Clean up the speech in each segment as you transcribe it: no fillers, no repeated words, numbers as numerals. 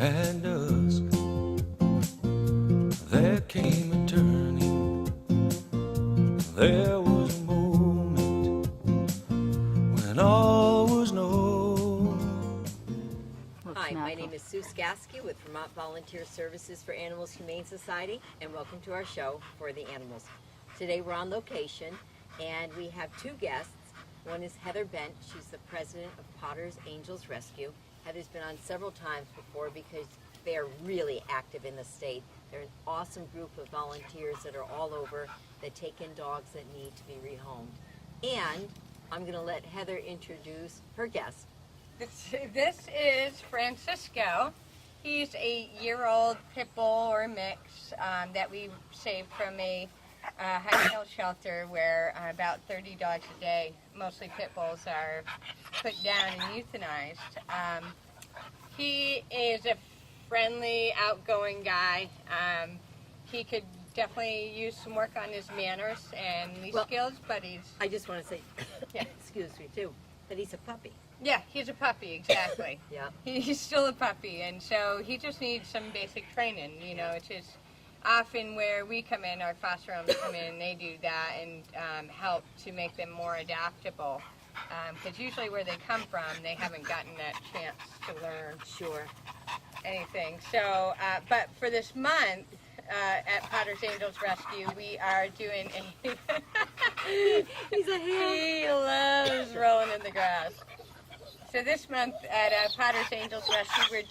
at dusk, there came a turning. There was a moment when all was known. Hi, my name is Sue Skaski with Vermont Volunteer Services for Animals Humane Society, and welcome to our show For the Animals. Today we're on location, and we have two guests. One is Heather Bent. She's the president of Potter's Angels Rescue. Heather's been on several times before because they are really active in the state. They're an awesome group of volunteers that are all over that take in dogs that need to be rehomed. And I'm going to let Heather introduce her guest. This is Francisco. He's a year-old pit bull or mix that we saved from a High Hill shelter where about 30 dogs a day, mostly pit bulls, are put down and euthanized. He is a friendly, outgoing guy. He could definitely use some work on his manners and these skills, but I just want to say, excuse me too, that he's a puppy. Yeah, he's a puppy, exactly. Yeah. He's still a puppy, and so he just needs some basic training. You know, it's just often where we come in, our foster homes come in, and they do that and help to make them more adaptable. Because usually where they come from, they haven't gotten that chance to learn anything. So, but for this month at Potter's Angels Rescue, we are doing a... He's a ham. He loves rolling in the grass. So this month at Potter's Angels Rescue, we're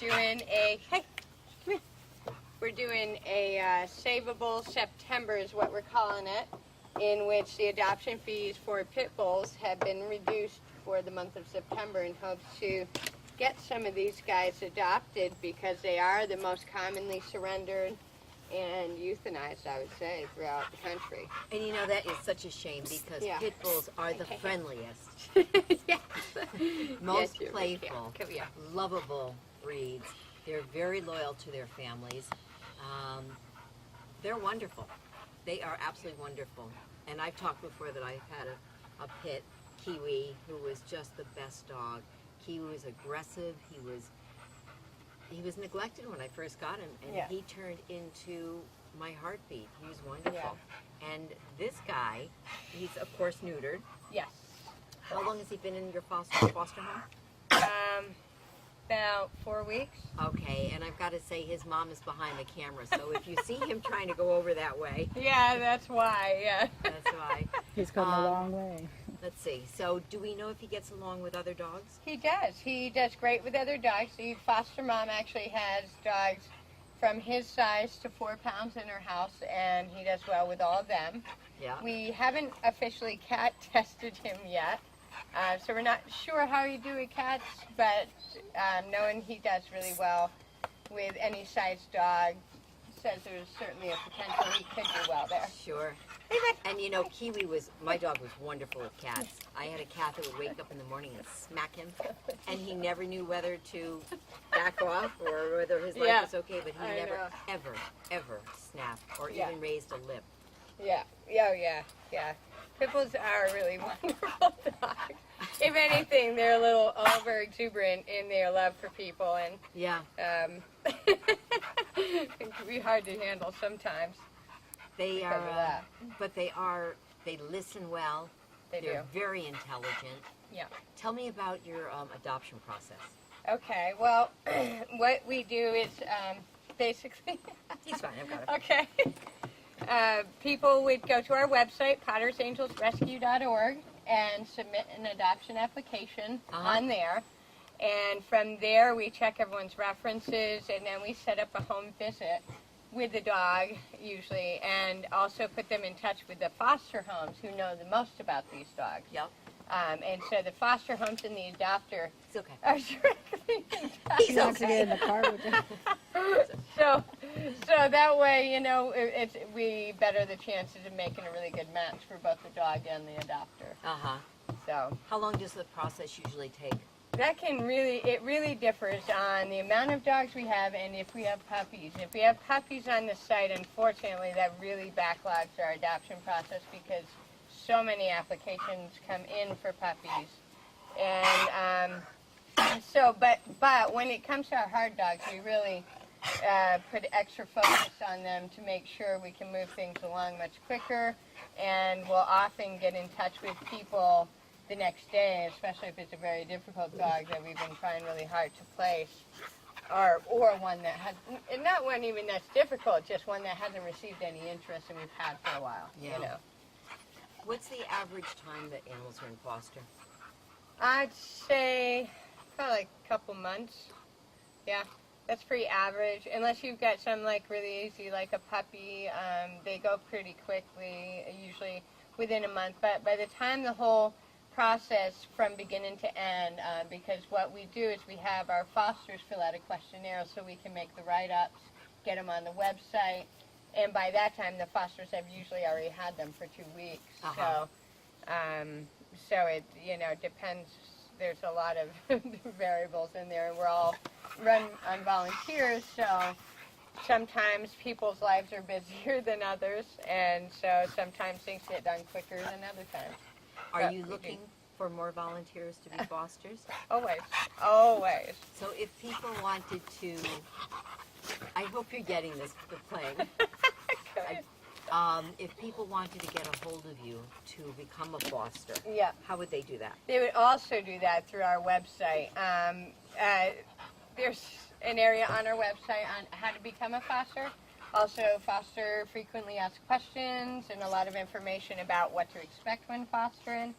doing a Savable September is what we're calling it, in which the adoption fees for pit bulls have been reduced for the month of September in hopes to get some of these guys adopted because they are the most commonly surrendered and euthanized, I would say, throughout the country. And you know, that is such a shame because pit bulls are the friendliest, Yes. most Yes, playful, Come here. lovable breeds. They're very loyal to their families. They're wonderful. They are absolutely wonderful. And I've talked before that I've had a pit, Kiwi, who was just the best dog. Kiwi was aggressive. He was neglected when I first got him, and he turned into my heartbeat. He was wonderful. Yeah. And this guy, he's of course neutered. Yes. How long has he been in your foster home? About 4 weeks. Okay, and I've got to say his mom is behind the camera, so if you see him trying to go over that way, Yeah, that's why, yeah. that's why. He's come a long way. Let's see. So do we know if he gets along with other dogs? He does. He does great with other dogs. The foster mom actually has dogs from his size to 4 pounds in her house, and he does well with all of them. Yeah. We haven't officially cat tested him yet, so we're not sure how he do with cats, but knowing he does really well with any size dog says there's certainly a potential he could do well there. Sure. And you know, Kiwi my dog was wonderful with cats. I had a cat that would wake up in the morning and smack him, and he never knew whether to back off or whether his life was okay, but he never, ever snapped or even raised a lip. Yeah, yeah. Pit bulls are really wonderful dogs. If anything, they're a little over exuberant in their love for people, and it can be hard to handle sometimes. They are, but they listen well. They're very intelligent. Yeah. Tell me about your adoption process. Okay, well, what we do is basically... He's fine, I've got it. Okay. People would go to our website, pottersangelsrescue.org, and submit an adoption application on there. And from there, we check everyone's references, and then we set up a home visit with the dog, usually, and also put them in touch with the foster homes who know the most about these dogs. Yep. And so the foster homes and the adopter It's okay. are directly in touch. He wants to get in the car with him. So that way, you know, we better the chances of making a really good match for both the dog and the adopter. Uh-huh. So how long does the process usually take? that it really differs on the amount of dogs we have and if we have puppies. If we have puppies on the site, unfortunately, that really backlogs our adoption process because so many applications come in for puppies. And So, but when it comes to our hard dogs, we really put extra focus on them to make sure we can move things along much quicker, and we'll often get in touch with people the next day, especially if it's a very difficult dog that we've been trying really hard to place, or one that has, and not one even that's difficult, just one that hasn't received any interest and we've had for a while. Yeah. You know, What's the average time that animals are in foster? I'd say probably like a couple months. Yeah. That's pretty average, unless you've got some like really easy, like a puppy. They go pretty quickly, usually within a month. But by the time the whole process from beginning to end, because what we do is we have our fosters fill out a questionnaire so we can make the write-ups, get them on the website, and by that time the fosters have usually already had them for 2 weeks. Uh-huh. So it depends. There's a lot of variables in there, and we're all run on volunteers, so sometimes people's lives are busier than others, and so sometimes things get done quicker than other times. Are But you we do. looking for more volunteers to be fosters? Always. So if people wanted to, I hope you're getting this playing. Good. If people wanted to get a hold of you to become a foster, Yeah. how would they do that? They would also do that through our website. There's an area on our website on how to become a foster. Also, foster frequently asked questions and a lot of information about what to expect when fostering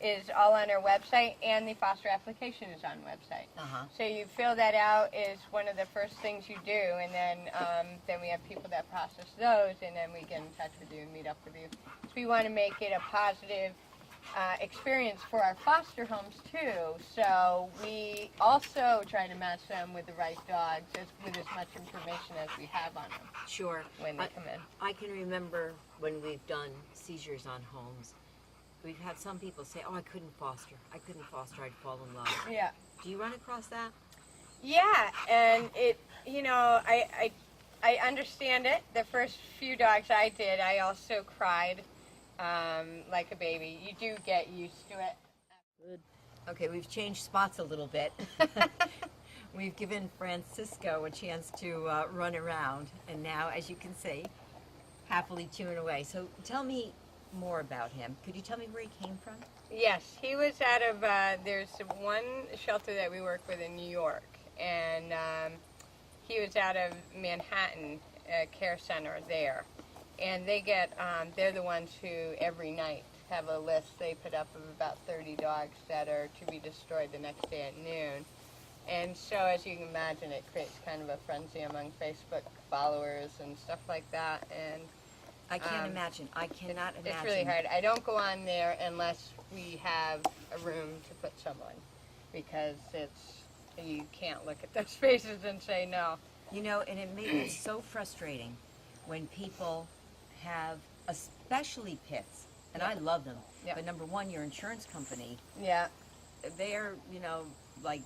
is all on our website, and the foster application is on website. Uh-huh. So you fill that out is one of the first things you do, and then we have people that process those, and then we get in touch with you and meet up with you. So we want to make it a positive experience for our foster homes too. So we also try to match them with the right dogs with as much information as we have on them Sure. when they come in. I can remember when we've done seizures on homes, we've had some people say, oh, I couldn't foster, I'd fall in love. Yeah. Do you run across that? Yeah, and I understand it. The first few dogs I did, I also cried like a baby. You do get used to it. Okay, we've changed spots a little bit. We've given Francisco a chance to run around, and now, as you can see, happily chewing away. So tell me more about him. Could you tell me where he came from? Yes, he was out of, there's one shelter that we work with in New York, and he was out of Manhattan Care Center there. And they get, they're the ones who every night have a list they put up of about 30 dogs that are to be destroyed the next day at noon. And so, as you can imagine, it creates kind of a frenzy among Facebook followers and stuff like that. And I can't imagine. I cannot imagine. it's really hard. I don't go on there unless we have a room to put someone, because you can't look at those faces and say no. You know, and it makes it so frustrating when people have, especially pits, and I love them, Yeah. but number one, your insurance company, Yeah. they're, like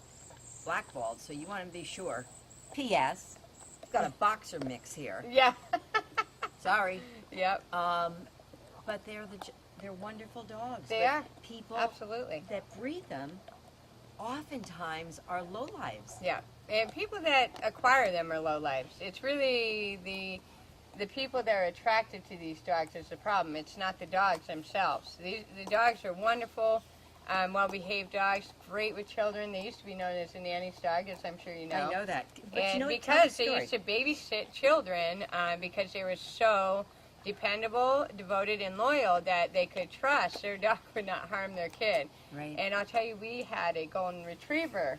blackballed, so you want to be sure. P.S. Got a boxer mix here. Yeah. Sorry. Yep. But they're wonderful dogs. They but are. People Absolutely. that breed them oftentimes are lowlives. Yeah. And people that acquire them are lowlifes. It's really the people that are attracted to these dogs is the problem. It's not the dogs themselves. The dogs are wonderful, well-behaved dogs, great with children. They used to be known as the nanny's dog, as I'm sure you know. I know that. But And you know, because they used to babysit children, because they were so dependable, devoted, and loyal that they could trust their dog would not harm their kid. Right. And I'll tell you, we had a golden retriever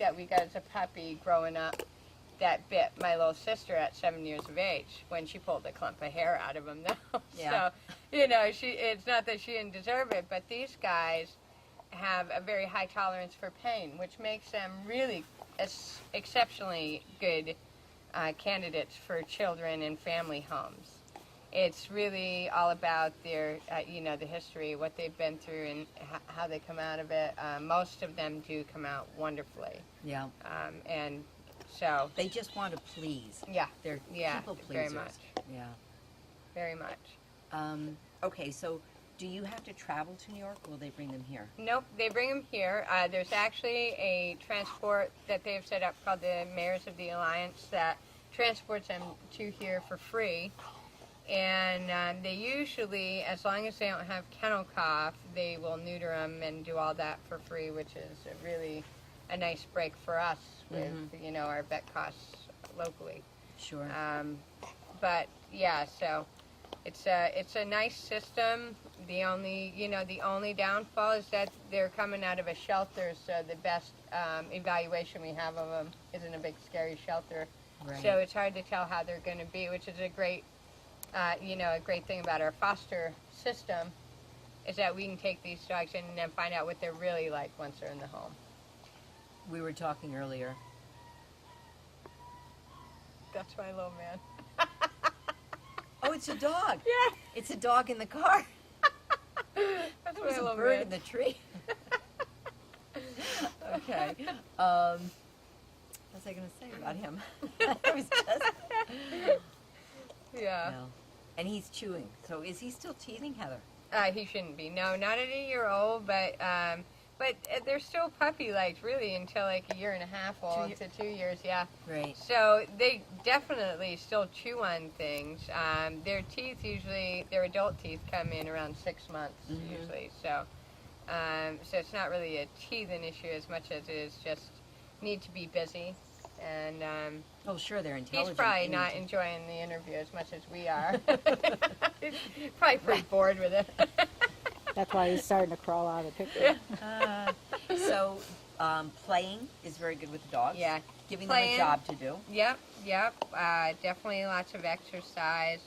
that we got as a puppy growing up that bit my little sister at 7 years of age when she pulled a clump of hair out of him. Yeah. So, it's not that she didn't deserve it, but these guys have a very high tolerance for pain, which makes them really exceptionally good candidates for children and family homes. It's really all about their, the history, what they've been through, and how they come out of it. Most of them do come out wonderfully. Yeah. And so, They just want to please. yeah, They're Yeah, people very pleasers. much. Yeah. very much. Okay, so Do you have to travel to New York, or will they bring them here? Nope, they bring them here. There's actually a transport that they've set up called the Mayors of the Alliance that transports them to here for free. And they usually, as long as they don't have kennel cough, they will neuter them and do all that for free, which is really a nice break for us with, you know, our vet costs locally. Sure. But yeah, so it's a nice system. The only downfall is that they're coming out of a shelter, so the best evaluation we have of them is in a big scary shelter. Right. So it's hard to tell how they're going to be, which is a great thing about our foster system, is that we can take these dogs in and then find out what they're really like once they're in the home. We were talking earlier. That's my little man. Oh, it's a dog. Yeah, It's a dog in the car. that's There was my a little bird man. in the tree. Okay. What was I going to say about him? I was just... Yeah. No. And he's chewing. So is he still teething, Heather? He shouldn't be. No, not at a year old, but they're still puppy-like, really, until like a year and a half old to 2 years, yeah. Right. So they definitely still chew on things. Their teeth usually, their adult teeth come in around 6 months usually. So it's not really a teething issue as much as it is just need to be busy. And Oh, sure, they're intelligent. he's probably and not enjoying the interview as much as we are. He's probably pretty bored with it. That's why he's starting to crawl out of the picture. So, playing is very good with the dogs. Yeah. Giving Playing. them a job to do. Yep. Definitely lots of exercise.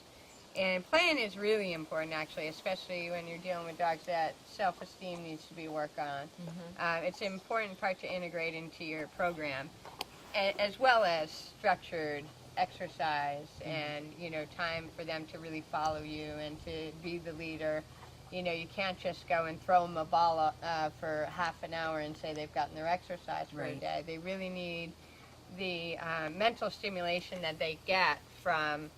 And playing is really important, actually, especially when you're dealing with dogs that self-esteem needs to be worked on. It's an important part to integrate into your program, as well as structured exercise and, time for them to really follow you and to be the leader. You can't just go and throw them a ball for half an hour and say they've gotten their exercise for a Right. day. They really need the mental stimulation that they get from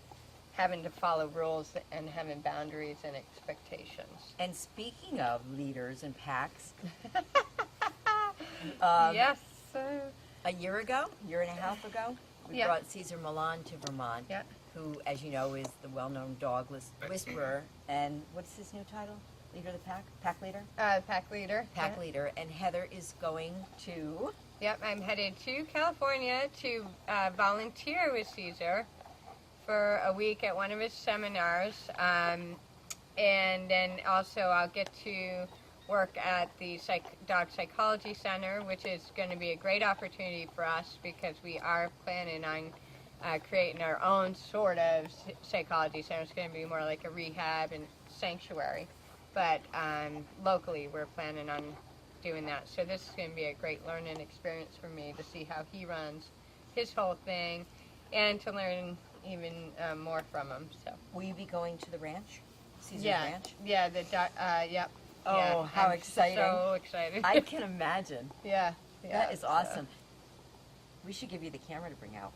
having to follow rules and having boundaries and expectations. And speaking of leaders and packs, Yes. a year and a half ago, we Yeah. brought Caesar Milan to Vermont, Yeah. who, as you know, is the well-known dog whisperer. And what's his new title? Leader of the pack? Pack leader? Pack leader. Pack Yeah. leader. And Heather is going to... Yep, I'm headed to California to volunteer with Caesar for a week at one of his seminars. And then also I'll get to work at the Dog Psychology Center, which is going to be a great opportunity for us because we are planning on creating our own sort of psychology center. It's going to be more like a rehab and sanctuary. But locally, we're planning on doing that. So this is going to be a great learning experience for me to see how he runs his whole thing and to learn even more from him. So Will you be going to the ranch? Caesar's yeah, ranch? yeah, yep. Oh, yeah, how I'm exciting. So excited. I can imagine. yeah, That is so- awesome. We should give you the camera to bring out.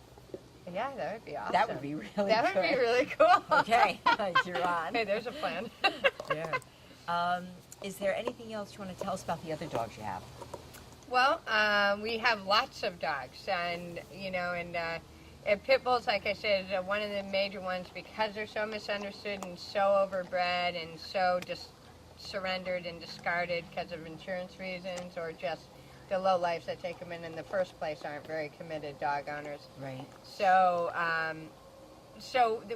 Yeah, that would be awesome. That would be really That would be good. really cool. Okay, you're on. Hey, there's a plan. Yeah. Is there anything else you want to tell us about the other dogs you have? Well, we have lots of dogs, and and pit bulls, like I said, is one of the major ones because they're so misunderstood and so overbred and so just surrendered and discarded because of insurance reasons or just the low lives that take them in the first place aren't very committed dog owners. Right. So,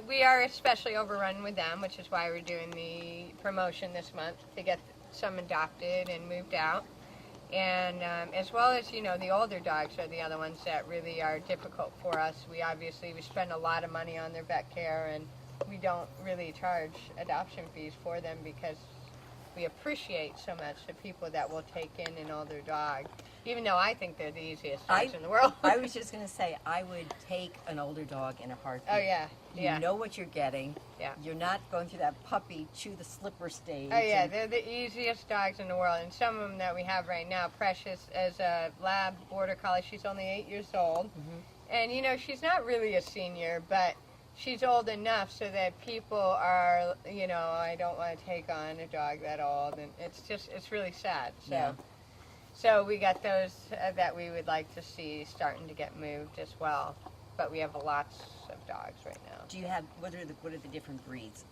we are especially overrun with them, which is why we're doing the promotion this month to get some adopted and moved out. And as well as, the older dogs are the other ones that really are difficult for us. We spend a lot of money on their vet care, and we don't really charge adoption fees for them because we appreciate so much the people that will take in an older dog, even though I think they're the easiest dogs in the world. I was just going to say, I would take an older dog in a heartbeat. Oh, yeah. You know what you're getting. Yeah. You're not going through that puppy chew the slipper stage. Oh, yeah, and- they're the easiest dogs in the world. And some of them that we have right now, Precious as a lab border collie, she's only 8 years old. And, she's not really a senior, but she's old enough so that people are, you know, I don't want to take on a dog that old, and it's really sad. So, Yeah. so we got those that we would like to see starting to get moved as well. But we have lots of dogs right now. Do you have, what are the different breeds?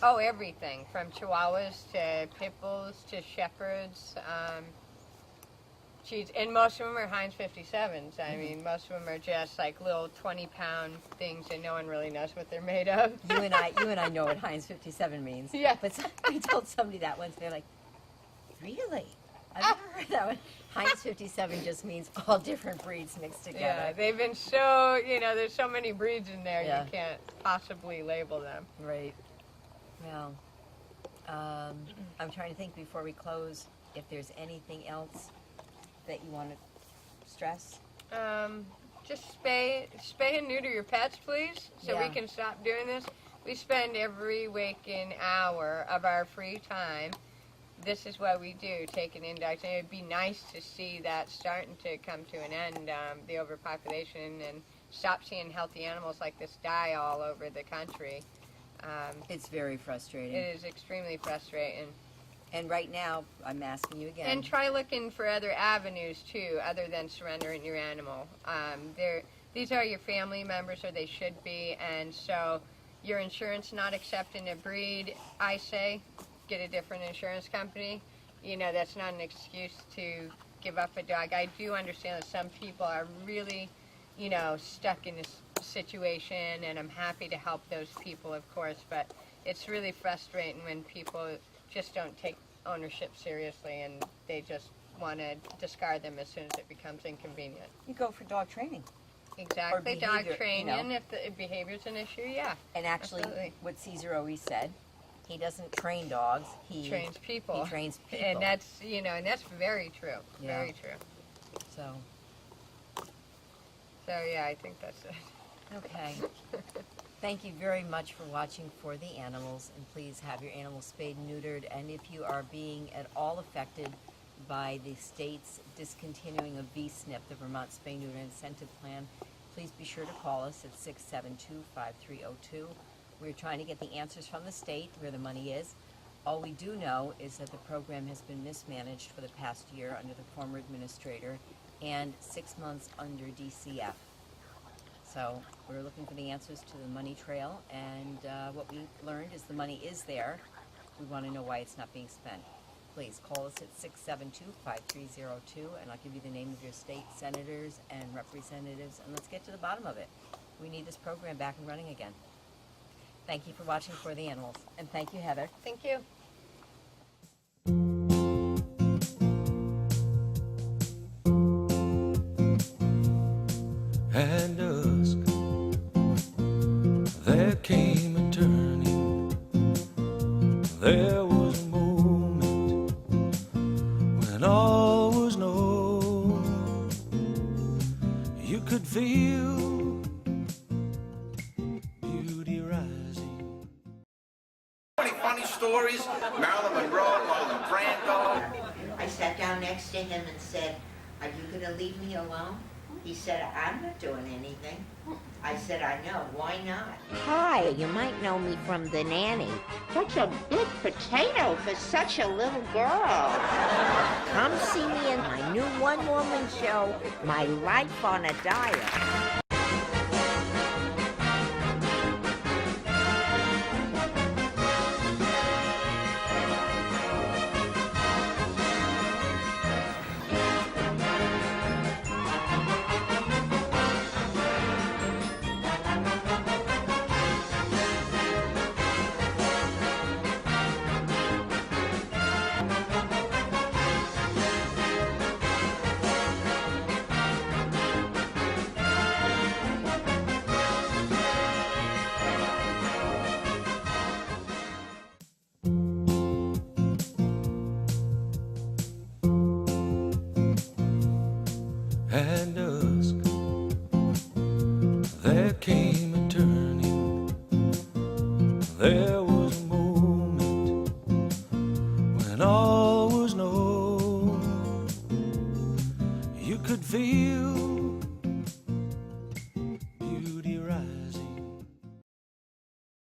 Oh, everything from Chihuahuas to Pit Bulls to Shepherds. And most of them are Heinz 57s. I mean, most of them are just like little 20-pound things, and no one really knows what they're made of. You and I know what Heinz 57 means. Yeah. But I told somebody that once, they're like, really? I've never heard that one. Heinz 57 just means all different breeds mixed together. Yeah, they've been so, you know, there's so many breeds in there, Yeah. you can't possibly label them. Right. Well, I'm trying to think before we close if there's anything else that you want to stress. Just spay and neuter your pets, please, so we Yeah. can stop doing this. We spend every waking hour of our free time. This is what we do, taking in dogs. And it'd be nice to see that starting to come to an end, the overpopulation, and stop seeing healthy animals like this die all over the country. It's very frustrating. It is extremely frustrating. And right now, I'm asking you again. And try looking for other avenues too, other than surrendering your animal. These are your family members, or they should be, and so your insurance not accepting a breed, I say, get a different insurance company. You know, that's not an excuse to give up a dog. I do understand that some people are really, you know, stuck in this situation, and I'm happy to help those people, of course, but it's really frustrating when people just don't take ownership seriously, and they just want to discard them as soon as it becomes inconvenient. You go for dog training. Exactly, behavior, dog you training, know. if the behavior's an issue, yeah. And actually, Absolutely. what Caesar always said, he doesn't train dogs. He Trains people. He trains people. And that's, you know, and that's very true, Yeah. very true. So, So yeah, I think that's it. okay. Thank you very much for watching For the Animals, and please have your animals spayed and neutered. And if you are being at all affected by the state's discontinuing of VSNP, the Vermont Spay Neuter Incentive Plan, please be sure to call us at 672-5302. We're trying to get the answers from the state where the money is. All we do know is that the program has been mismanaged for the past year under the former administrator and 6 months under DCF. So we're looking for the answers to the money trail, and what we learned is the money is there. We want to know why it's not being spent. Please call us at 672-5302, and I'll give you the name of your state senators and representatives, and let's get to the bottom of it. We need this program back and running again. Thank you for watching For the Animals, and thank you, Heather. Thank you. At dusk, there came a turning. There was a moment when all was known. You could feel beauty rising. Many funny stories. Marilyn Monroe, Marlon Brando. I sat down next to him and said, "Are you going to leave me alone?" He said, "I'm not doing anything." I said, "I know. Why not?" Hi, you might know me from The Nanny. Such a big potato for such a little girl. Come see me in my new one-woman show, My Life on a Diet. And